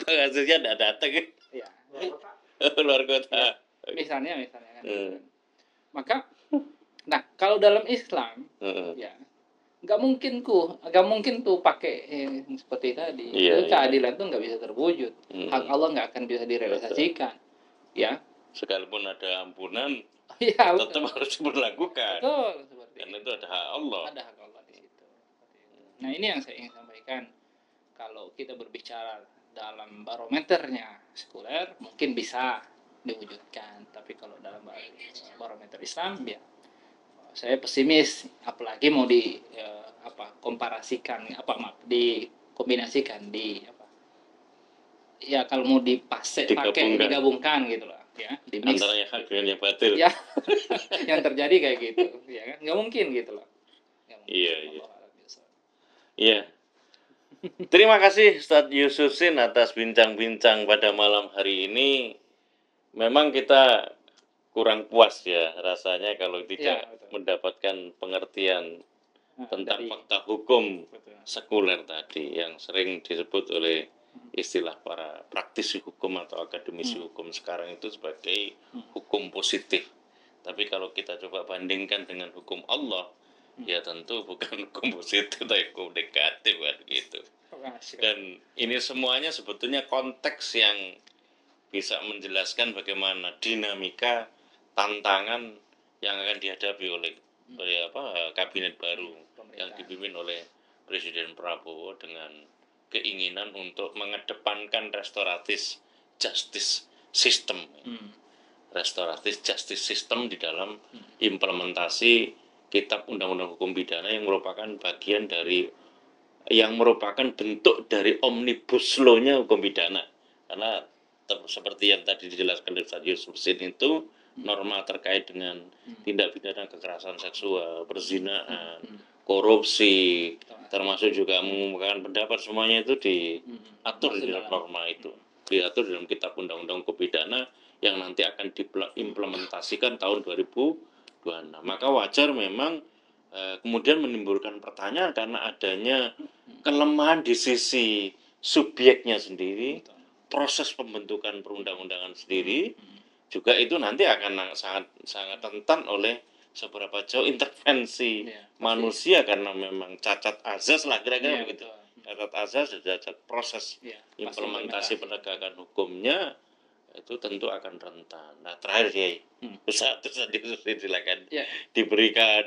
Bang Aziznya enggak datang. Iya. Luar kota. Ya. Misalnya kan. Maka, nah kalau dalam Islam, ya nggak mungkin tuh pakai seperti tadi. Iya, keadilan tuh nggak bisa terwujud. Hak Allah nggak akan bisa direalisasikan. Ya. Sekalipun ada ampunan, ya, tetap harus diberlakukan. Betul, seperti karena itu ada hak Allah. Ada hak Allah di situ. Nah, ini yang saya ingin sampaikan. Kalau kita berbicara dalam barometernya sekuler, mungkin bisa diwujudkan. Tapi kalau dalam barometer Islam, ya saya pesimis. Apalagi mau dikombinasikan ya kalau mau digabungkan gitu loh. Ya, antara yang hak dengan yang batil. Ya, yang terjadi kayak gitu, ya kan? Nggak mungkin gitu loh. Iya. Terima kasih Ustadz Yususin atas bincang-bincang pada malam hari ini. Memang kita kurang puas ya rasanya kalau tidak mendapatkan pengertian tentang fakta hukum sekuler tadi yang sering disebut oleh istilah para praktisi hukum atau akademisi hukum sekarang itu sebagai hukum positif. Tapi kalau kita coba bandingkan dengan hukum Allah, ya tentu bukan hukum positif tapi hukum negatif kan gitu. Dan ini semuanya sebetulnya konteks yang bisa menjelaskan bagaimana dinamika tantangan yang akan dihadapi oleh kabinet baru yang dipimpin oleh Presiden Prabowo dengan keinginan untuk mengedepankan restoratif justice system. Restoratif justice system di dalam implementasi kitab undang-undang hukum pidana yang merupakan bagian dari merupakan bentuk dari omnibus law-nya hukum pidana. Karena seperti yang tadi dijelaskan oleh Ustaz Yususin itu norma terkait dengan tindak pidana kekerasan seksual, perzinahan, korupsi, termasuk juga mengumumkan pendapat, semuanya itu diatur di dalam norma itu, diatur dalam kitab undang-undang hukum pidana yang nanti akan diimplementasikan tahun 2026. Maka wajar memang kemudian menimbulkan pertanyaan karena adanya kelemahan di sisi subjeknya sendiri, proses pembentukan perundang-undangan sendiri, juga itu nanti akan sangat rentan oleh seberapa jauh intervensi manusia karena memang cacat azas lah kira-kira begitu. Cacat azas dan cacat proses implementasi penegakan hukumnya itu tentu akan rentan. Nah terakhir ya, satu silakan diberikan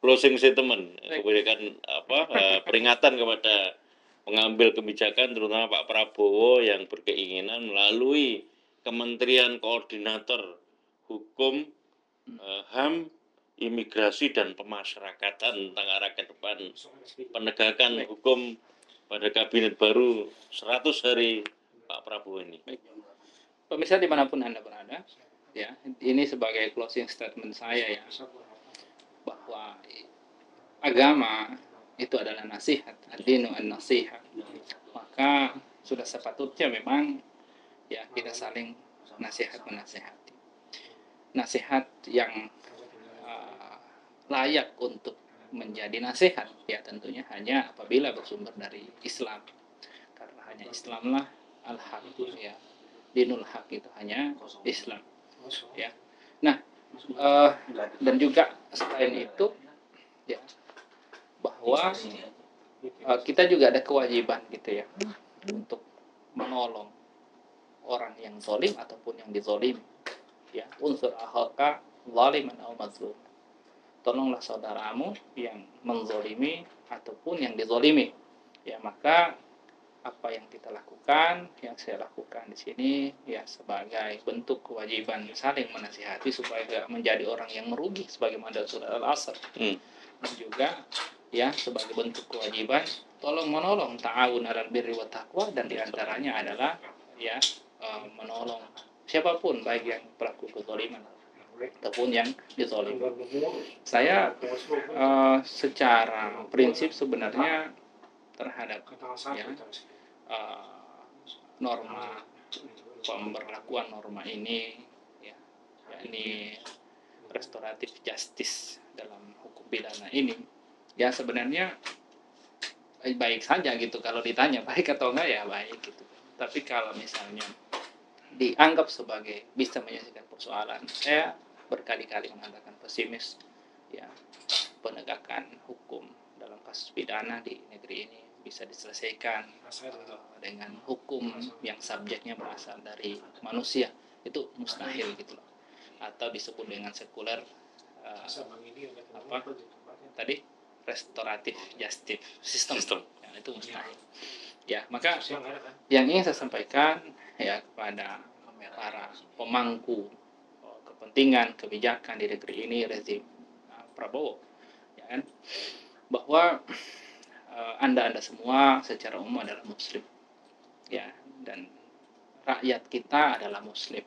closing statement, diberikan peringatan kepada pengambil kebijakan terutama Pak Prabowo yang berkeinginan melalui Kementerian Koordinator Hukum, HAM, Imigrasi dan Pemasyarakatan tentang arah ke depan penegakan hukum pada kabinet baru 100 hari Pak Prabowo ini. Pemirsa dimanapun Anda berada, ya ini sebagai closing statement saya ya, bahwa agama itu adalah nasihat, ad-dinu an-nasihat. Maka sudah sepatutnya memang ya kita saling menasihati. Nasihat yang layak untuk menjadi nasihat ya tentunya hanya apabila bersumber dari Islam. Karena hanya Islamlah al-haq ya. Dinul haq itu hanya Islam. Ya. Nah, dan juga selain itu ya bahwa kita juga ada kewajiban gitu ya untuk menolong orang yang zalim ataupun yang dizalimi. Ya, unsur akhaka zaliman aw mazlum. Tolonglah saudaramu yang menzalimi ataupun yang dizalimi. Ya, maka apa yang kita lakukan, yang saya lakukan di sini ya sebagai bentuk kewajiban saling menasihati supaya tidak menjadi orang yang merugi sebagaimana surah Al-Asr. Dan juga ya sebagai bentuk kewajiban tolong menolong ta'awun 'alal birri wat taqwa, dan diantaranya adalah ya menolong siapapun baik yang pelaku kezaliman ataupun yang dizalimi. Saya secara prinsip sebenarnya terhadap ya norma pemberlakuan norma ini ya, yakni restoratif justice dalam hukum pidana ini, ya sebenarnya baik saja gitu. Kalau ditanya baik atau enggak, ya baik gitu. Tapi kalau misalnya dianggap sebagai bisa menyelesaikan persoalan, saya berkali-kali mengatakan pesimis ya, penegakan hukum dalam kasus pidana di negeri ini bisa diselesaikan dengan hukum yang subjeknya berasal dari manusia, itu mustahil gitu loh. Atau disebut dengan sekuler apa tadi, restoratif justice system. Ya, itu mustahil. Ya, maka yang ingin saya sampaikan ya kepada para pemangku kepentingan kebijakan di negeri ini, rezim Prabowo, ya kan, bahwa anda semua secara umum adalah muslim, ya, dan rakyat kita adalah muslim.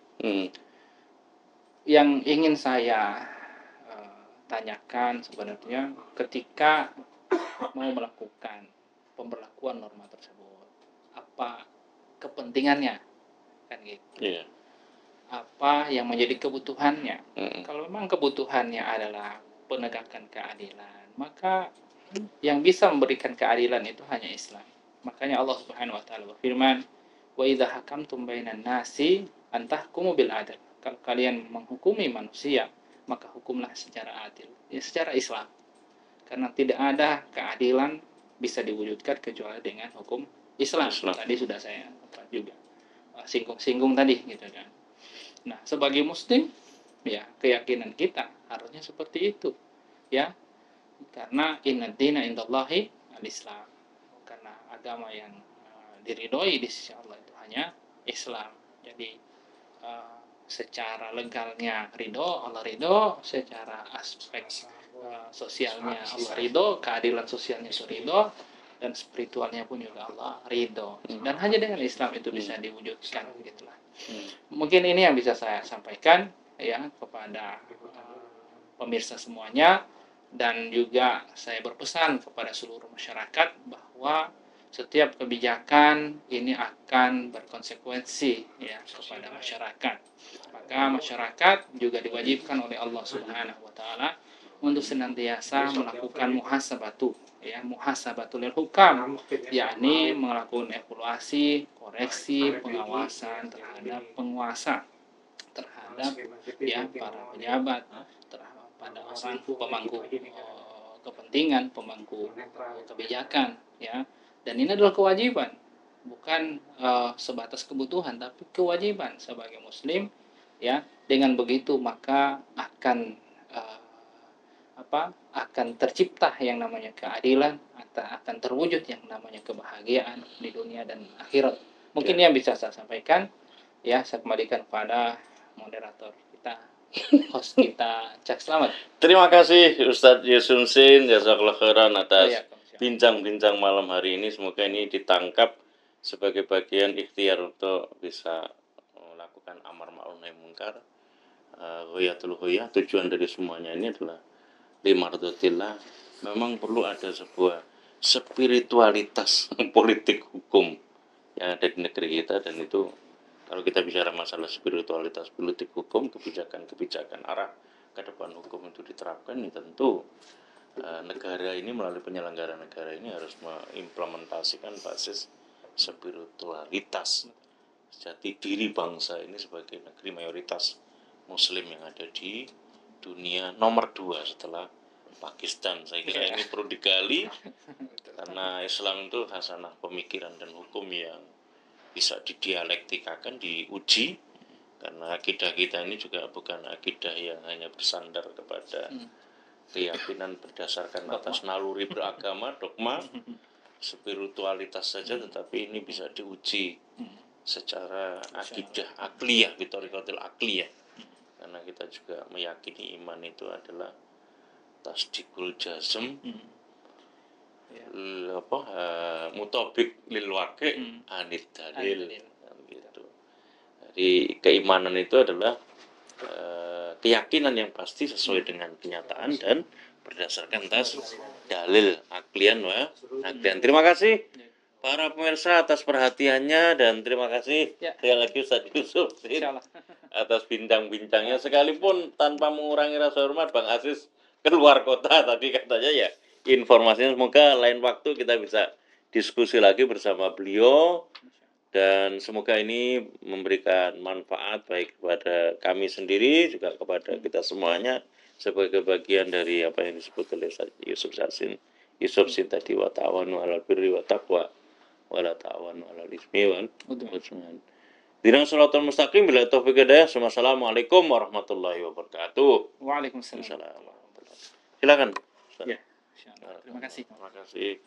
Yang ingin saya tanyakan sebenarnya, ketika mau melakukan pemberlakuan norma tersebut, apa kepentingannya, kan gitu? Yeah. Apa yang menjadi kebutuhannya? Kalau memang kebutuhannya adalah penegakan keadilan, maka yang bisa memberikan keadilan itu hanya Islam. Makanya Allah Subhanahu wa taala berfirman, "Wa idza hakamtum bainan nasi an tahkumu bil adl." Kalau kalian menghukumi manusia, maka hukumlah secara adil, ya secara Islam. Karena tidak ada keadilan bisa diwujudkan kecuali dengan hukum Islam. Tadi sudah saya juga singgung tadi gitu kan. Nah, sebagai muslim ya keyakinan kita harusnya seperti itu. Ya. Karena inna dina indallahi al-Islam. Karena agama yang diridhoi di sisi Allah itu hanya Islam. Jadi secara legalnya ridho, Allah ridho, secara aspek sosialnya Allah ridho, keadilan sosialnya ridho, dan spiritualnya pun juga Allah ridho. Dan hanya dengan Islam itu bisa diwujudkan gitulah. Mungkin ini yang bisa saya sampaikan ya kepada pemirsa semuanya, dan juga saya berpesan kepada seluruh masyarakat bahwa setiap kebijakan ini akan berkonsekuensi ya kepada masyarakat. Maka masyarakat juga diwajibkan oleh Allah Subhanahu wa taala untuk senantiasa melakukan muhasabatul hukam, yakni melakukan evaluasi, koreksi, pengawasan terhadap penguasa, terhadap ya para pejabat, pada orang pemangku kepentingan, pemangku kebijakan ya. Dan ini adalah kewajiban, bukan sebatas kebutuhan, tapi kewajiban sebagai muslim ya. Dengan begitu maka akan akan tercipta yang namanya keadilan, akan terwujud yang namanya kebahagiaan di dunia dan akhirat. Mungkin yang bisa saya sampaikan ya. Saya kembalikan kepada moderator kita, host kita, Cak Slamet. Terima kasih Ustadz Yusun Sin, jazakallahu khairan atas bincang-bincang malam hari ini. Semoga ini ditangkap sebagai bagian ikhtiar untuk bisa melakukan amar ma'ruf nahi munkar. Ghayatul ghayah, tujuan dari semuanya ini adalah limardotillah. Memang perlu ada sebuah spiritualitas politik hukum yang ada di negeri kita, dan itu kalau kita bicara masalah spiritualitas politik hukum, kebijakan arah ke depan hukum itu diterapkan, ini tentu negara ini melalui penyelenggara negara ini harus mengimplementasikan basis spiritualitas jati diri bangsa ini sebagai negeri mayoritas muslim yang ada di dunia nomor 2 setelah Pakistan. Saya kira ini perlu digali karena Islam itu hasanah pemikiran dan hukum yang bisa didialektikakan, diuji, karena akidah kita ini juga bukan akidah yang hanya bersandar kepada keyakinan berdasarkan atas naluri beragama, dogma, spiritualitas saja, tetapi ini bisa diuji secara akidah akliyah, bitorikotil akliyah, karena kita juga meyakini iman itu adalah tasdikul jazm, mutabik lil waqi' anid dalil, gitu. Jadi keimanan itu adalah keyakinan yang pasti sesuai dengan kenyataan dan berdasarkan atas dalil aklian wa aklian. Terima kasih para pemirsa atas perhatiannya, dan terima kasih sekali lagi Ustaz Yusuf atas bincang-bincangnya, sekalipun tanpa mengurangi rasa hormat Bang Aziz keluar kota tadi katanya ya. Informasinya semoga lain waktu kita bisa diskusi lagi bersama beliau, dan semoga ini memberikan manfaat baik kepada kami sendiri juga kepada kita semuanya sebagai bagian dari apa yang disebut oleh Yusuf Sin tadi, wa ta'awanu 'alal birri wa taqwa wa la ta'awanu 'alal ismi wal udwan. Dirang shalatul mustaqim bila taufik hidayah. Wassalamualaikum warahmatullahi wabarakatuh. Waalaikumsalam. Silakan. Ya, terima kasih. Terima kasih.